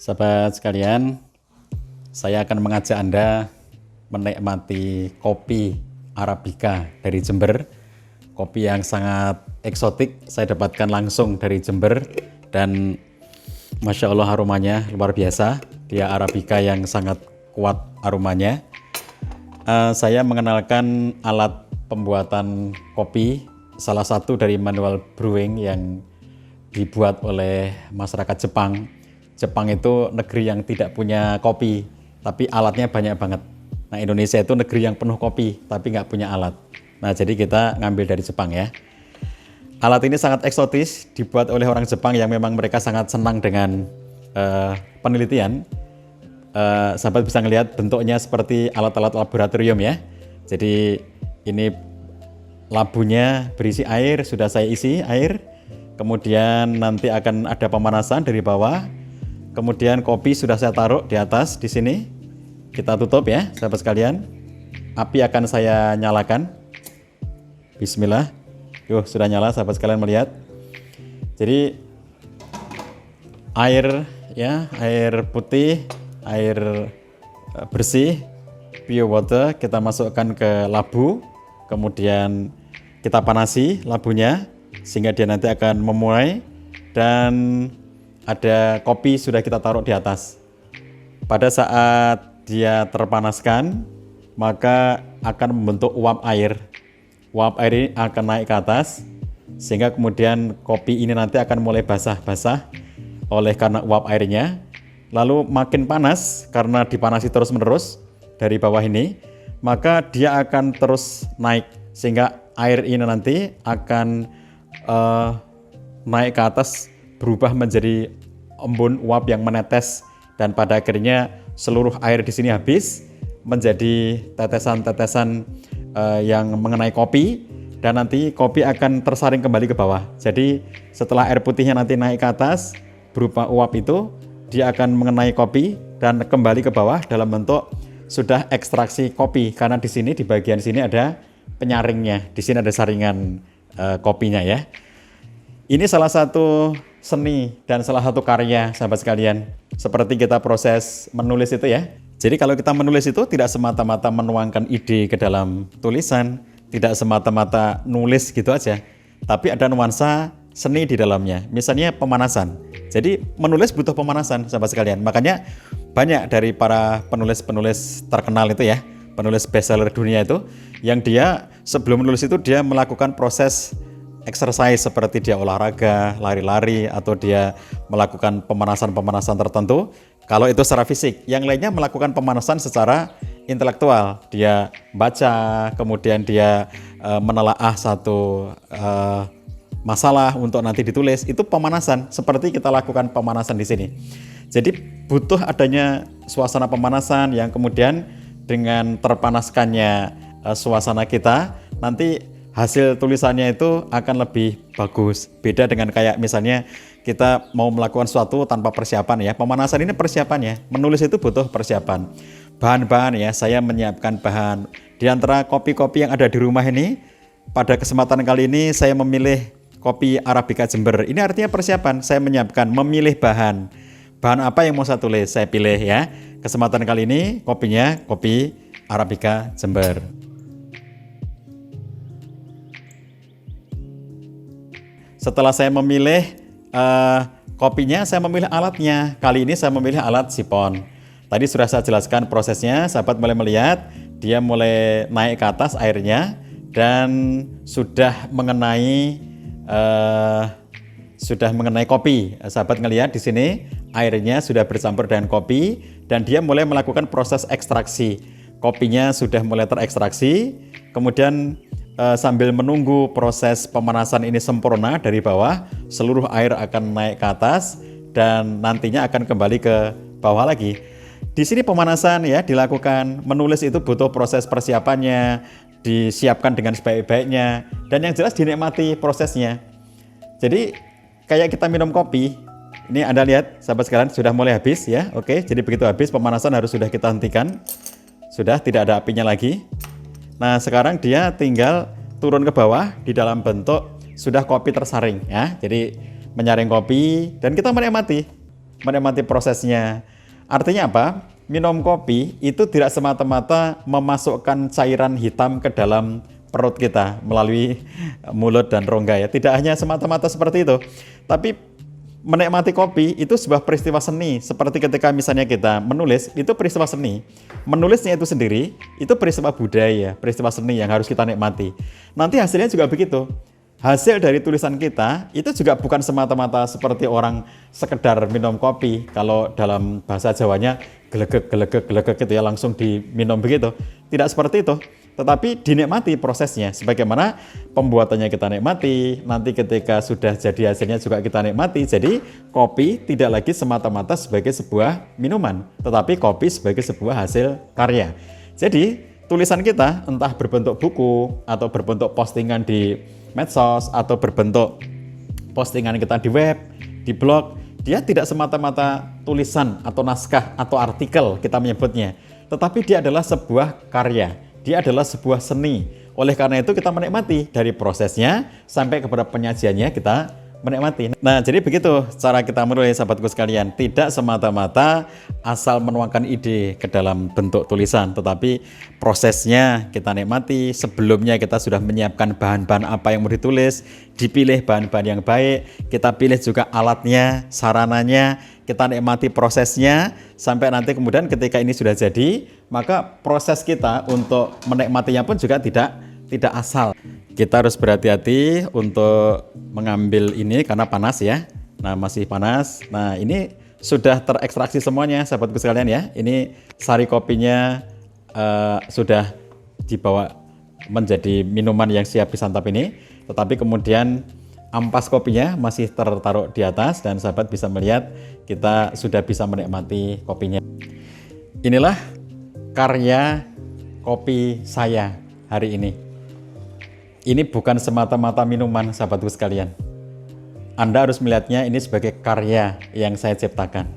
Sahabat sekalian, saya akan mengajak Anda menikmati kopi Arabica dari Jember. Kopi yang sangat eksotik, saya dapatkan langsung dari Jember dan Masya Allah aromanya luar biasa. Dia Arabica yang sangat kuat aromanya. Saya mengenalkan alat pembuatan kopi, salah satu dari manual brewing yang dibuat oleh masyarakat Jepang. Jepang itu negeri yang tidak punya kopi, tapi alatnya banyak banget. Nah, Indonesia itu negeri yang penuh kopi, tapi nggak punya alat. Nah, jadi kita ngambil dari Jepang ya. Alat ini sangat eksotis, dibuat oleh orang Jepang yang memang mereka sangat senang dengan penelitian. Sahabat bisa ngelihat bentuknya seperti alat-alat laboratorium ya. Jadi ini labunya berisi air, sudah saya isi air. Kemudian nanti akan ada pemanasan dari bawah. Kemudian kopi sudah saya taruh di atas di sini. Kita tutup ya, sahabat sekalian. Api akan saya nyalakan. Bismillah. Sudah nyala, sahabat sekalian melihat. Jadi air ya, air putih, air bersih, pure water kita masukkan ke labu. Kemudian kita panasi labunya sehingga dia nanti akan memuai dan ada kopi sudah kita taruh di atas. Pada saat dia terpanaskan, maka akan membentuk uap air. Uap air ini akan naik ke atas, sehingga kemudian kopi ini nanti akan mulai basah-basah oleh karena uap airnya. Lalu makin panas, karena dipanasi terus-menerus dari bawah ini, maka dia akan terus naik, sehingga air ini nanti akan naik ke atas, berubah menjadi embun uap yang menetes dan pada akhirnya seluruh air di sini habis menjadi tetesan-tetesan yang mengenai kopi dan nanti kopi akan tersaring kembali ke bawah. Jadi setelah air putihnya nanti naik ke atas berupa uap itu, dia akan mengenai kopi dan kembali ke bawah dalam bentuk sudah ekstraksi kopi karena di sini di bagian sini ada penyaringnya. Di sini ada saringan kopinya ya. Ini salah satu seni dan salah satu karya sahabat sekalian. Seperti kita proses menulis itu ya. Jadi kalau kita menulis itu tidak semata-mata menuangkan ide ke dalam tulisan, tidak semata-mata nulis gitu aja. Tapi ada nuansa seni di dalamnya. Misalnya pemanasan. Jadi menulis butuh pemanasan sahabat sekalian. Makanya banyak dari para penulis-penulis terkenal itu ya, penulis bestseller dunia itu, yang dia sebelum menulis itu dia melakukan proses exercise seperti dia olahraga, lari-lari, atau dia melakukan pemanasan-pemanasan tertentu. Kalau itu secara fisik, yang lainnya melakukan pemanasan secara intelektual. Dia baca, kemudian dia menelaah satu masalah untuk nanti ditulis. Itu pemanasan, seperti kita lakukan pemanasan di sini. Jadi butuh adanya suasana pemanasan yang kemudian dengan terpanaskannya suasana kita, nanti hasil tulisannya itu akan lebih bagus. Beda dengan kayak misalnya kita mau melakukan sesuatu tanpa persiapan ya. Pemanasan ini persiapannya. Menulis itu butuh persiapan. Bahan-bahan ya, saya menyiapkan bahan. Di antara kopi-kopi yang ada di rumah ini, pada kesempatan kali ini saya memilih kopi Arabica Jember. Ini artinya persiapan. Saya menyiapkan, memilih bahan. Bahan apa yang mau saya tulis, saya pilih ya. Kesempatan kali ini kopinya kopi Arabica Jember. Setelah saya memilih kopinya, saya memilih alatnya. Kali ini saya memilih alat sipon. Tadi sudah saya jelaskan prosesnya, sahabat mulai melihat, dia mulai naik ke atas airnya dan sudah mengenai kopi. Sahabat ngelihat di sini airnya sudah bercampur dengan kopi dan dia mulai melakukan proses ekstraksi. Kopinya sudah mulai terekstraksi, kemudian sambil menunggu proses pemanasan ini sempurna dari bawah, seluruh air akan naik ke atas dan nantinya akan kembali ke bawah lagi. Di sini pemanasan ya dilakukan, menulis itu butuh proses persiapannya, disiapkan dengan sebaik-baiknya dan yang jelas dinikmati prosesnya. Jadi kayak kita minum kopi, ini Anda lihat sahabat sekalian sudah mulai habis ya. Oke, jadi begitu habis pemanasan harus sudah kita hentikan. Sudah tidak ada apinya lagi. Nah sekarang dia tinggal turun ke bawah di dalam bentuk sudah kopi tersaring ya. Jadi menyaring kopi dan kita menikmati. menikmati prosesnya. Artinya apa? Minum kopi itu tidak semata-mata memasukkan cairan hitam ke dalam perut kita melalui mulut dan rongga ya. Tidak hanya semata-mata seperti itu. Tapi menikmati kopi itu sebuah peristiwa seni. Seperti ketika misalnya kita menulis, itu peristiwa seni. Menulisnya itu sendiri, itu peristiwa budaya, peristiwa seni yang harus kita nikmati. Nanti hasilnya juga begitu. Hasil dari tulisan kita itu juga bukan semata-mata seperti orang sekedar minum kopi. Kalau dalam bahasa Jawanya gelegek gitu ya, langsung diminum begitu. Tidak seperti itu. Tetapi dinikmati prosesnya. Sebagaimana pembuatannya kita nikmati, nanti ketika sudah jadi hasilnya juga kita nikmati. Jadi kopi tidak lagi semata-mata sebagai sebuah minuman, tetapi kopi sebagai sebuah hasil karya. Jadi tulisan kita entah berbentuk buku atau berbentuk postingan di medsos atau berbentuk postingan kita di web, di blog, dia tidak semata-mata tulisan atau naskah atau artikel kita menyebutnya, tetapi dia adalah sebuah karya, dia adalah sebuah seni. Oleh karena itu kita menikmati dari prosesnya sampai kepada penyajiannya kita menikmati. Nah, jadi begitu cara kita menulis, sahabatku sekalian. Tidak semata-mata asal menuangkan ide ke dalam bentuk tulisan, tetapi prosesnya kita nikmati. Sebelumnya kita sudah menyiapkan bahan-bahan apa yang mau ditulis, dipilih bahan-bahan yang baik, kita pilih juga alatnya, sarananya, kita nikmati prosesnya, sampai nanti kemudian ketika ini sudah jadi, maka proses kita untuk menikmatinya pun juga tidak asal. Kita harus berhati-hati untuk mengambil ini karena panas ya. Nah, masih panas. Nah, ini sudah terekstraksi semuanya, sahabatku sekalian ya. Ini sari kopinya sudah dibawa menjadi minuman yang siap disantap ini. Tetapi kemudian ampas kopinya masih tertaruh di atas dan sahabat bisa melihat kita sudah bisa menikmati kopinya. Inilah karya kopi saya hari ini. Ini bukan semata-mata minuman, sahabatku sekalian. Anda harus melihatnya ini sebagai karya yang saya ciptakan.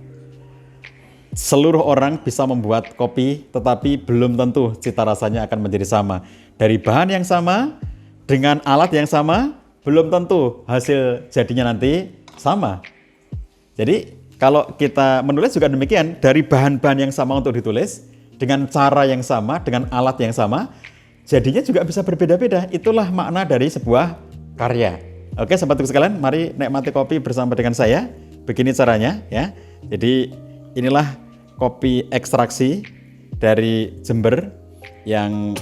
Seluruh orang bisa membuat kopi, tetapi belum tentu cita rasanya akan menjadi sama. Dari bahan yang sama, dengan alat yang sama, belum tentu hasil jadinya nanti sama. Jadi kalau kita menulis juga demikian, dari bahan-bahan yang sama untuk ditulis, dengan cara yang sama, dengan alat yang sama, jadinya juga bisa berbeda-beda. Itulah makna dari sebuah karya. Oke, sahabatku sekalian, mari nikmati kopi bersama dengan saya. Begini caranya ya. Jadi inilah kopi ekstraksi dari Jember yang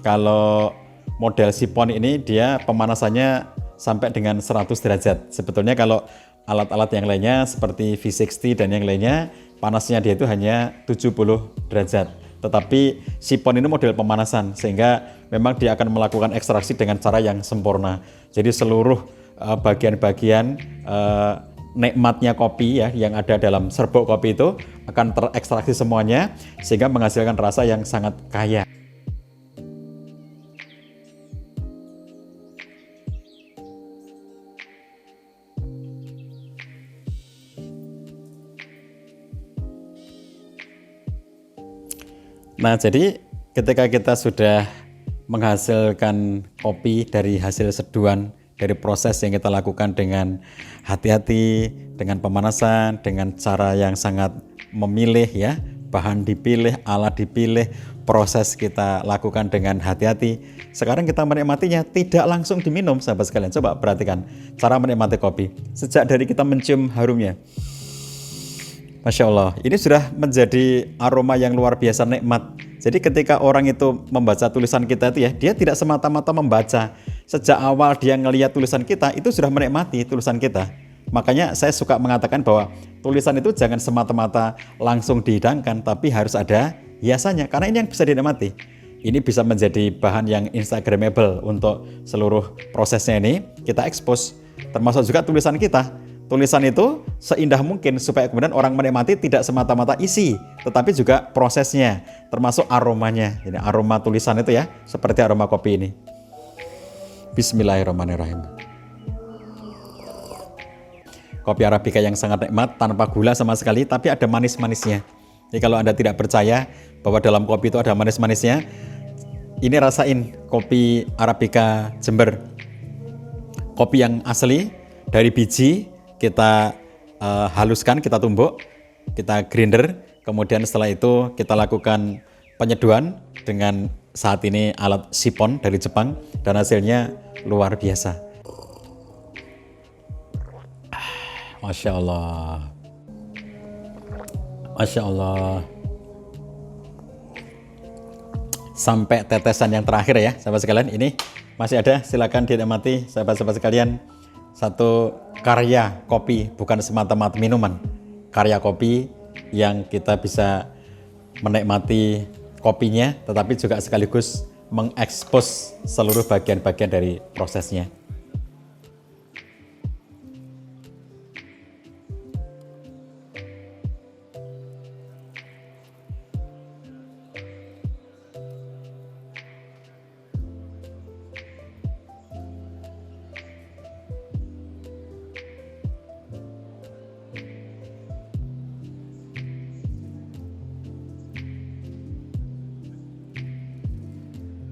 kalau model sipon ini dia pemanasannya sampai dengan 100 derajat. Sebetulnya kalau alat-alat yang lainnya seperti V60 dan yang lainnya panasnya dia itu hanya 70 derajat. Tetapi sipon ini model pemanasan sehingga memang dia akan melakukan ekstraksi dengan cara yang sempurna. Jadi seluruh bagian-bagian nikmatnya kopi ya yang ada dalam serbuk kopi itu akan terekstraksi semuanya sehingga menghasilkan rasa yang sangat kaya. Nah, jadi ketika kita sudah menghasilkan kopi dari hasil seduhan, dari proses yang kita lakukan dengan hati-hati, dengan pemanasan, dengan cara yang sangat memilih ya, bahan dipilih, alat dipilih, proses kita lakukan dengan hati-hati. Sekarang kita menikmatinya tidak langsung diminum, sahabat sekalian. Coba perhatikan cara menikmati kopi. Sejak dari kita mencium harumnya. Masya Allah, ini sudah menjadi aroma yang luar biasa nikmat. Jadi ketika orang itu membaca tulisan kita itu ya, dia tidak semata-mata membaca. Sejak awal dia ngelihat tulisan kita, itu sudah menikmati tulisan kita. Makanya saya suka mengatakan bahwa tulisan itu jangan semata-mata langsung dihidangkan, tapi harus ada hiasannya. Karena ini yang bisa dinikmati. Ini bisa menjadi bahan yang instagramable untuk seluruh prosesnya ini kita expose. Termasuk juga tulisan kita. Tulisan itu seindah mungkin supaya kemudian orang menikmati tidak semata-mata isi, tetapi juga prosesnya, termasuk aromanya. Jadi aroma tulisan itu ya, seperti aroma kopi ini. Bismillahirrahmanirrahim. Kopi Arabica yang sangat nikmat, tanpa gula sama sekali, tapi ada manis-manisnya. Jadi kalau Anda tidak percaya bahwa dalam kopi itu ada manis-manisnya, ini rasain kopi Arabica Jember. Kopi yang asli dari biji, kita haluskan, kita tumbuk, kita grinder, kemudian setelah itu kita lakukan penyeduhan dengan saat ini alat sipon dari Jepang, dan hasilnya luar biasa. Masya Allah, Masya Allah. Sampai tetesan yang terakhir ya sahabat sekalian, ini masih ada, silakan dinikmati sahabat-sahabat sekalian. Satu karya kopi, bukan semata-mata minuman, karya kopi yang kita bisa menikmati kopinya, tetapi juga sekaligus mengekspos seluruh bagian-bagian dari prosesnya.